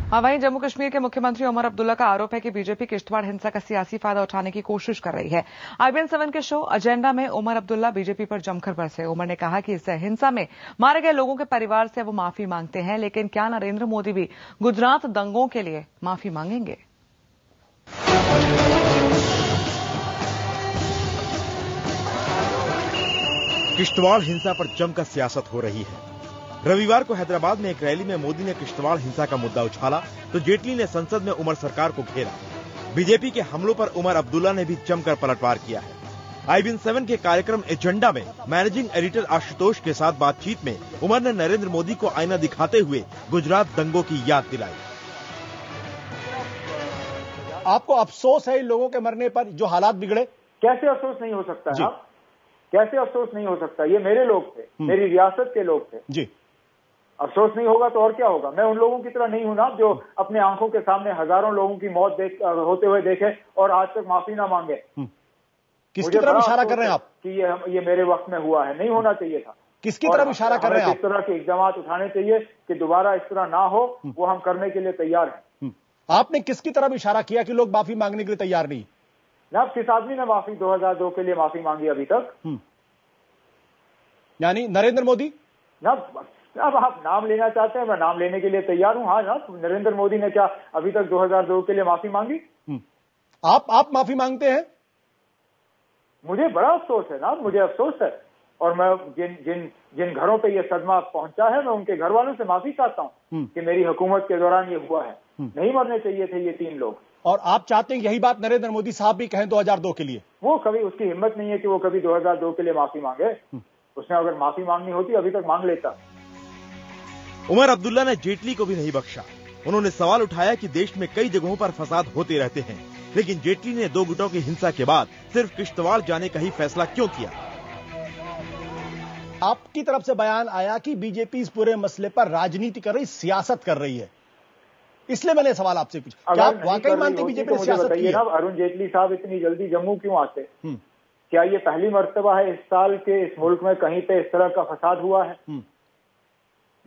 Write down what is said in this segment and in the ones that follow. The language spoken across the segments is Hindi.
वहीं जम्मू कश्मीर के मुख्यमंत्री उमर अब्दुल्ला का आरोप है कि बीजेपी किश्तवाड़ हिंसा का सियासी फायदा उठाने की कोशिश कर रही है। IBN 7 के शो एजेंडा में उमर अब्दुल्ला बीजेपी पर जमकर बरसे। उमर ने कहा कि इस हिंसा में मारे गए लोगों के परिवार से वो माफी मांगते हैं, लेकिन क्या नरेंद्र मोदी भी गुजरात दंगों के लिए माफी मांगेंगे? किश्तवाड़ हिंसा पर जमकर सियासत हो रही है। रविवार को हैदराबाद में एक रैली में मोदी ने किश्तवाड़ हिंसा का मुद्दा उछाला तो जेटली ने संसद में उमर सरकार को घेरा। बीजेपी के हमलों पर उमर अब्दुल्ला ने भी जमकर पलटवार किया है। IBN 7 के कार्यक्रम एजेंडा में मैनेजिंग एडिटर आशुतोष के साथ बातचीत में उमर ने नरेंद्र मोदी को आईना दिखाते हुए गुजरात दंगों की याद दिलाई। आपको अफसोस है इन लोगों के मरने पर, जो हालात बिगड़े? कैसे अफसोस नहीं हो सकता है? कैसे अफसोस नहीं हो सकता? ये मेरे लोग थे, मेरी रियासत के लोग थे जी। अफसोस नहीं होगा तो और क्या होगा? मैं उन लोगों की तरह नहीं हूं ना जो अपने आंखों के सामने हजारों लोगों की मौत होते हुए देखे और आज तक माफी ना मांगे। किसकी तरफ इशारा कर रहे हैं आप कि ये मेरे वक्त में हुआ है? नहीं होना चाहिए था। किसकी तरफ इशारा कर रहे हैं आप? इस तरह के इक़दाम उठाने चाहिए कि दोबारा इस तरह ना हो, वो हम करने के लिए तैयार हैं। आपने किसकी तरफ इशारा किया कि लोग माफी मांगने के लिए तैयार नहीं? जनाब, किस आदमी ने 2002 के लिए माफी मांगी अभी तक? यानी नरेंद्र मोदी? अब आप नाम लेना चाहते हैं, मैं नाम लेने के लिए तैयार हूं। हाँ जनाब, नरेंद्र मोदी ने क्या अभी तक 2002 के लिए माफी मांगी? आप माफी मांगते हैं? मुझे बड़ा अफसोस है ना, मुझे अफसोस है। और मैं जिन घरों पे ये सदमा पहुंचा है, मैं उनके घर वालों से माफी चाहता हूं कि मेरी हुकूमत के दौरान ये हुआ है। नहीं मरने चाहिए थे ये 3 लोग। और आप चाहते हैं यही बात नरेंद्र मोदी साहब भी कहें 2002 के लिए? वो कभी, उसकी हिम्मत नहीं है कि वो कभी 2002 के लिए माफी मांगे। उसने अगर माफी मांगनी होती अभी तक मांग लेता। उमर अब्दुल्ला ने जेटली को भी नहीं बख्शा। उन्होंने सवाल उठाया कि देश में कई जगहों पर फसाद होते रहते हैं, लेकिन जेटली ने 2 गुटों की हिंसा के बाद सिर्फ किश्तवाड़ जाने का ही फैसला क्यों किया? आपकी तरफ से बयान आया कि बीजेपी इस पूरे मसले पर राजनीति कर रही, सियासत कर रही है, इसलिए मैंने सवाल आपसे पूछा, क्या आप वाकई मानते बीजेपी ने सियासत की है? अरुण जेटली साहब इतनी जल्दी जम्मू क्यों आते? क्या ये पहली मर्तबा है इस साल के इस मुल्क में कहीं पे इस तरह का फसाद हुआ है?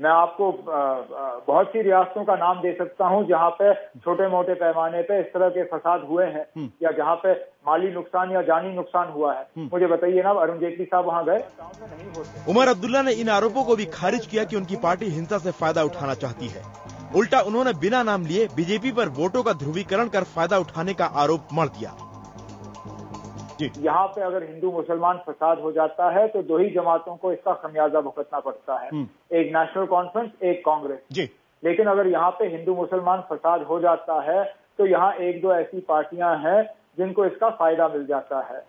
मैं आपको बहुत सी रियासतों का नाम दे सकता हूं जहां पे छोटे मोटे पैमाने पे इस तरह के फसाद हुए हैं या जहां पे माली नुकसान या जानी नुकसान हुआ है। मुझे बताइए ना, अरुण जेटली साहब वहां गए? नहीं होते। उमर अब्दुल्ला ने इन आरोपों को भी खारिज किया कि उनकी पार्टी हिंसा से फायदा उठाना चाहती है। उल्टा उन्होंने बिना नाम लिए बीजेपी पर वोटों का ध्रुवीकरण कर फायदा उठाने का आरोप मढ़ दिया। यहाँ पे अगर हिंदू मुसलमान फसाद हो जाता है तो 2 ही जमातों को इसका खमियाजा भुगतना पड़ता है, एक नेशनल कॉन्फ्रेंस, एक कांग्रेस। लेकिन अगर यहाँ पे हिंदू मुसलमान फसाद हो जाता है तो यहाँ 1-2 ऐसी पार्टियां हैं जिनको इसका फायदा मिल जाता है।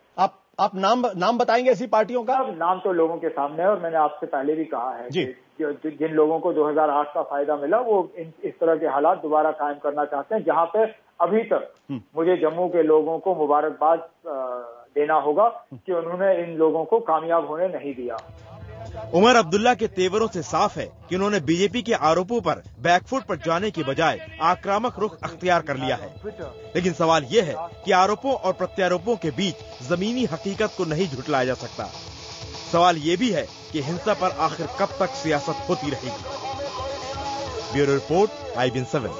आप नाम बताएंगे ऐसी पार्टियों का? अब नाम तो लोगों के सामने है और मैंने आपसे पहले भी कहा है कि जिन लोगों को 2008 का फायदा मिला वो इस तरह के हालात दोबारा कायम करना चाहते हैं, जहां पे अभी तक मुझे जम्मू के लोगों को मुबारकबाद देना होगा कि उन्होंने इन लोगों को कामयाब होने नहीं दिया। उमर अब्दुल्ला के तेवरों से साफ है कि उन्होंने बीजेपी के आरोपों पर बैकफुट पर जाने के बजाय आक्रामक रुख अख्तियार कर लिया है। लेकिन सवाल ये है कि आरोपों और प्रत्यारोपों के बीच जमीनी हकीकत को नहीं झुटलाया जा सकता। सवाल ये भी है कि हिंसा पर आखिर कब तक सियासत होती रहेगी। Bureau report, IBN 7।